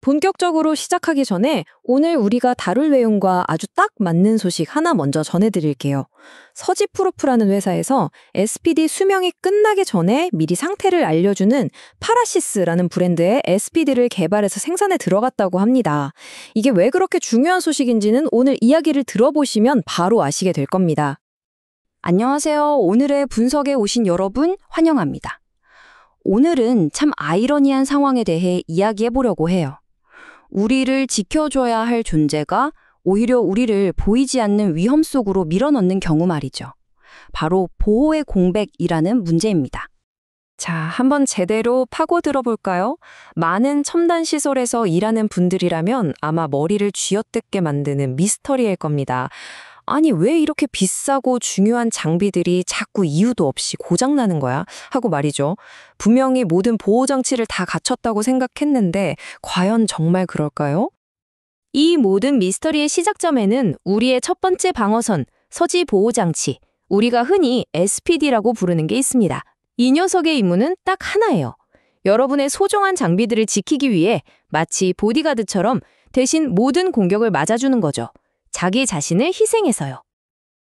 본격적으로 시작하기 전에 오늘 우리가 다룰 내용과 아주 딱 맞는 소식 하나 먼저 전해드릴게요. 서지프로프라는 회사에서 SPD 수명이 끝나기 전에 미리 상태를 알려주는 파라시스라는 브랜드의 SPD를 개발해서 생산에 들어갔다고 합니다. 이게 왜 그렇게 중요한 소식인지는 오늘 이야기를 들어보시면 바로 아시게 될 겁니다. 안녕하세요. 오늘의 분석에 오신 여러분 환영합니다. 오늘은 참 아이러니한 상황에 대해 이야기해 보려고 해요. 우리를 지켜줘야 할 존재가 오히려 우리를 보이지 않는 위험 속으로 밀어넣는 경우 말이죠. 바로 보호의 공백이라는 문제입니다. 자, 한번 제대로 파고 들어볼까요? 많은 첨단 시설에서 일하는 분들이라면 아마 머리를 쥐어뜯게 만드는 미스터리일 겁니다. 아니, 왜 이렇게 비싸고 중요한 장비들이 자꾸 이유도 없이 고장나는 거야? 하고 말이죠. 분명히 모든 보호장치를 다 갖췄다고 생각했는데 과연 정말 그럴까요? 이 모든 미스터리의 시작점에는 우리의 첫 번째 방어선, 서지 보호장치, 우리가 흔히 SPD라고 부르는 게 있습니다. 이 녀석의 임무는 딱 하나예요. 여러분의 소중한 장비들을 지키기 위해 마치 보디가드처럼 대신 모든 공격을 맞아주는 거죠. 자기 자신을 희생해서요.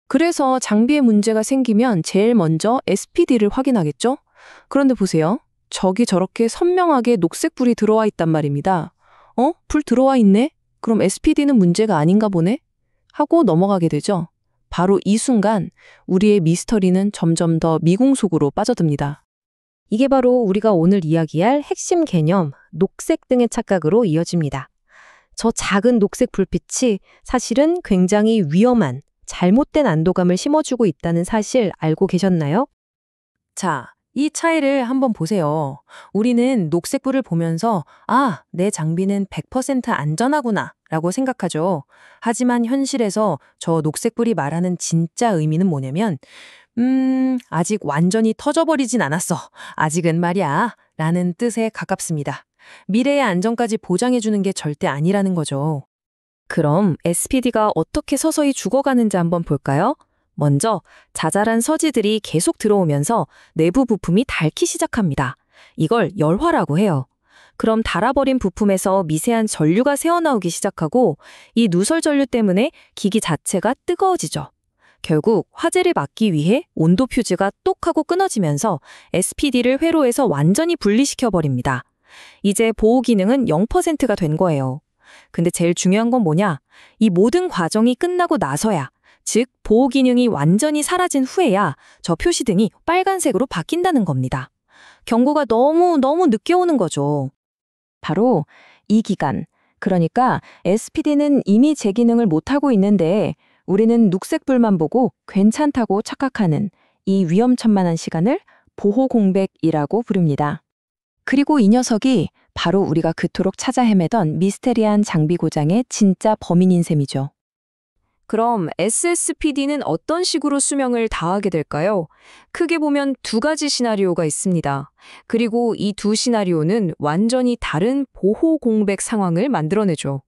그래서 장비에 문제가 생기면 제일 먼저 SPD를 확인하겠죠? 그런데 보세요. 저기 저렇게 선명하게 녹색불이 들어와 있단 말입니다. 불 들어와 있네? 그럼 SPD는 문제가 아닌가 보네? 하고 넘어가게 되죠. 바로 이 순간 우리의 미스터리는 점점 더 미궁 속으로 빠져듭니다. 이게 바로 우리가 오늘 이야기할 핵심 개념, 녹색 등의 착각으로 이어집니다. 저 작은 녹색 불빛이 사실은 굉장히 위험한, 잘못된 안도감을 심어주고 있다는 사실 알고 계셨나요? 자, 이 차이를 한번 보세요. 우리는 녹색불을 보면서 내 장비는 100% 안전하구나 라고 생각하죠. 하지만 현실에서 저 녹색불이 말하는 진짜 의미는 뭐냐면 아직 완전히 터져버리진 않았어. 아직은 말이야 라는 뜻에 가깝습니다. 미래의 안전까지 보장해주는 게 절대 아니라는 거죠. 그럼 SPD가 어떻게 서서히 죽어가는지 한번 볼까요? 먼저 자잘한 서지들이 계속 들어오면서 내부 부품이 닳기 시작합니다. 이걸 열화라고 해요. 그럼 닳아버린 부품에서 미세한 전류가 새어나오기 시작하고 이 누설 전류 때문에 기기 자체가 뜨거워지죠. 결국 화재를 막기 위해 온도 퓨즈가 똑 하고 끊어지면서 SPD를 회로에서 완전히 분리시켜버립니다. 이제 보호 기능은 0%가 된 거예요. 근데 제일 중요한 건 뭐냐? 이 모든 과정이 끝나고 나서야, 즉 보호 기능이 완전히 사라진 후에야 저 표시등이 빨간색으로 바뀐다는 겁니다. 경고가 너무 늦게 오는 거죠. 바로 이 기간, 그러니까 SPD는 이미 제 기능을 못하고 있는데 우리는 녹색불만 보고 괜찮다고 착각하는 이 위험천만한 시간을 보호 공백이라고 부릅니다. 그리고 이 녀석이 바로 우리가 그토록 찾아 헤매던 미스테리한 장비 고장의 진짜 범인인 셈이죠. 그럼 SSPD는 어떤 식으로 수명을 다하게 될까요? 크게 보면 두 가지 시나리오가 있습니다. 그리고 이 두 시나리오는 완전히 다른 보호 공백 상황을 만들어내죠.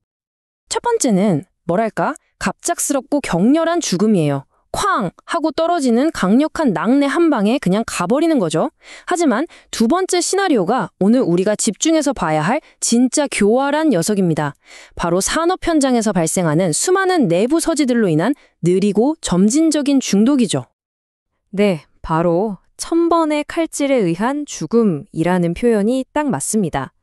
첫 번째는 뭐랄까? 갑작스럽고 격렬한 죽음이에요. 쾅! 하고 떨어지는 강력한 낙뢰 한 방에 그냥 가버리는 거죠. 하지만 두 번째 시나리오가 오늘 우리가 집중해서 봐야 할 진짜 교활한 녀석입니다. 바로 산업 현장에서 발생하는 수많은 내부 서지들로 인한 느리고 점진적인 중독이죠. 네, 바로 1000번의 칼질에 의한 죽음이라는 표현이 딱 맞습니다.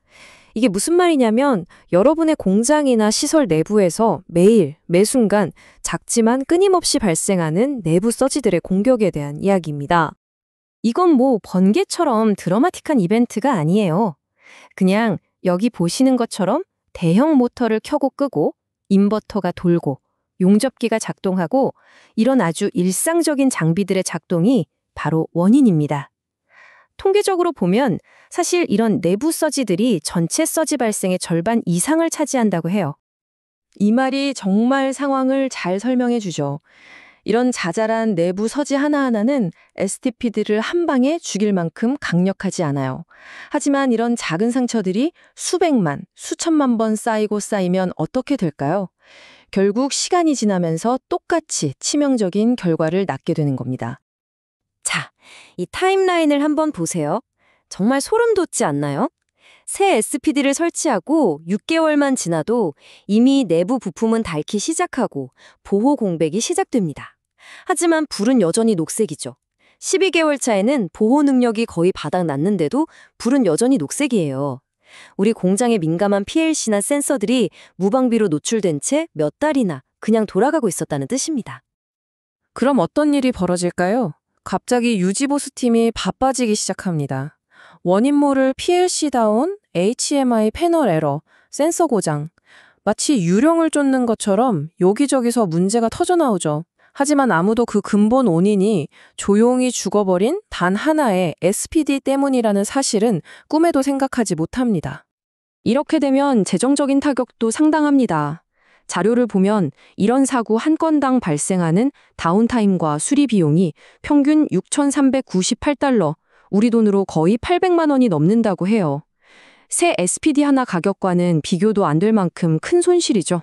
이게 무슨 말이냐면 여러분의 공장이나 시설 내부에서 매일, 매순간 작지만 끊임없이 발생하는 내부 서지들의 공격에 대한 이야기입니다. 이건 뭐 번개처럼 드라마틱한 이벤트가 아니에요. 그냥 여기 보시는 것처럼 대형 모터를 켜고 끄고 인버터가 돌고 용접기가 작동하고 이런 아주 일상적인 장비들의 작동이 바로 원인입니다. 통계적으로 보면 사실 이런 내부 서지들이 전체 서지 발생의 절반 이상을 차지한다고 해요. 이 말이 정말 상황을 잘 설명해 주죠. 이런 자잘한 내부 서지 하나하나는 STP들을 한 방에 죽일 만큼 강력하지 않아요. 하지만 이런 작은 상처들이 수백만, 수천만 번 쌓이면 어떻게 될까요? 결국 시간이 지나면서 똑같이 치명적인 결과를 낳게 되는 겁니다. 자, 이 타임라인을 한번 보세요. 정말 소름 돋지 않나요? 새 SPD를 설치하고 6개월만 지나도 이미 내부 부품은 닳기 시작하고 보호 공백이 시작됩니다. 하지만 불은 여전히 녹색이죠. 12개월 차에는 보호 능력이 거의 바닥났는데도 불은 여전히 녹색이에요. 우리 공장에 민감한 PLC나 센서들이 무방비로 노출된 채 몇 달이나 그냥 돌아가고 있었다는 뜻입니다. 그럼 어떤 일이 벌어질까요? 갑자기 유지보수팀이 바빠지기 시작합니다. 원인 모를 PLC 다운, HMI 패널 에러, 센서 고장. 마치 유령을 쫓는 것처럼 여기저기서 문제가 터져나오죠. 하지만 아무도 그 근본 원인이 조용히 죽어버린 단 하나의 SPD 때문이라는 사실은 꿈에도 생각하지 못합니다. 이렇게 되면 재정적인 타격도 상당합니다. 자료를 보면 이런 사고 한 건당 발생하는 다운타임과 수리 비용이 평균 6,398달러, 우리 돈으로 거의 800만 원이 넘는다고 해요. 새 SPD 하나 가격과는 비교도 안 될 만큼 큰 손실이죠.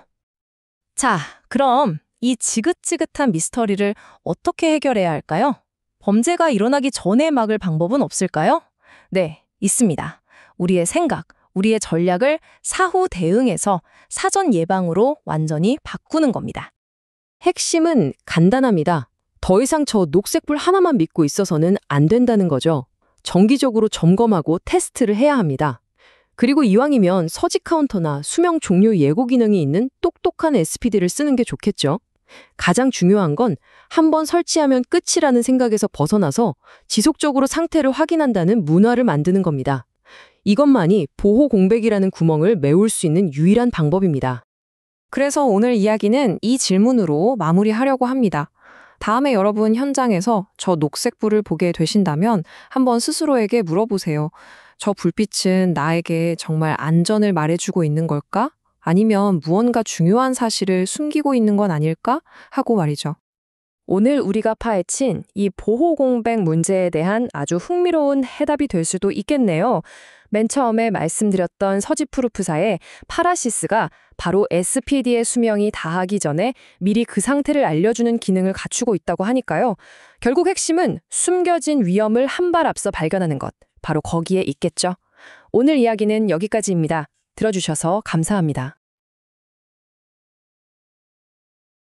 자, 그럼 이 지긋지긋한 미스터리를 어떻게 해결해야 할까요? 범죄가 일어나기 전에 막을 방법은 없을까요? 네, 있습니다. 우리의 생각, 우리의 전략을 사후 대응해서 사전 예방으로 완전히 바꾸는 겁니다. 핵심은 간단합니다. 더 이상 저 녹색불 하나만 믿고 있어서는 안 된다는 거죠. 정기적으로 점검하고 테스트를 해야 합니다. 그리고 이왕이면 서지 카운터나 수명 종료 예고 기능이 있는 똑똑한 SPD를 쓰는 게 좋겠죠. 가장 중요한 건 한 번 설치하면 끝이라는 생각에서 벗어나서 지속적으로 상태를 확인한다는 문화를 만드는 겁니다. 이것만이 보호 공백이라는 구멍을 메울 수 있는 유일한 방법입니다. 그래서 오늘 이야기는 이 질문으로 마무리하려고 합니다. 다음에 여러분 현장에서 저 녹색불을 보게 되신다면 한번 스스로에게 물어보세요. 저 불빛은 나에게 정말 안전을 말해주고 있는 걸까? 아니면 무언가 중요한 사실을 숨기고 있는 건 아닐까? 하고 말이죠. 오늘 우리가 파헤친 이 보호 공백 문제에 대한 아주 흥미로운 해답이 될 수도 있겠네요. 맨 처음에 말씀드렸던 서지프루프사의 파라시스가 바로 SPD의 수명이 다하기 전에 미리 그 상태를 알려주는 기능을 갖추고 있다고 하니까요. 결국 핵심은 숨겨진 위험을 한 발 앞서 발견하는 것, 바로 거기에 있겠죠. 오늘 이야기는 여기까지입니다. 들어주셔서 감사합니다.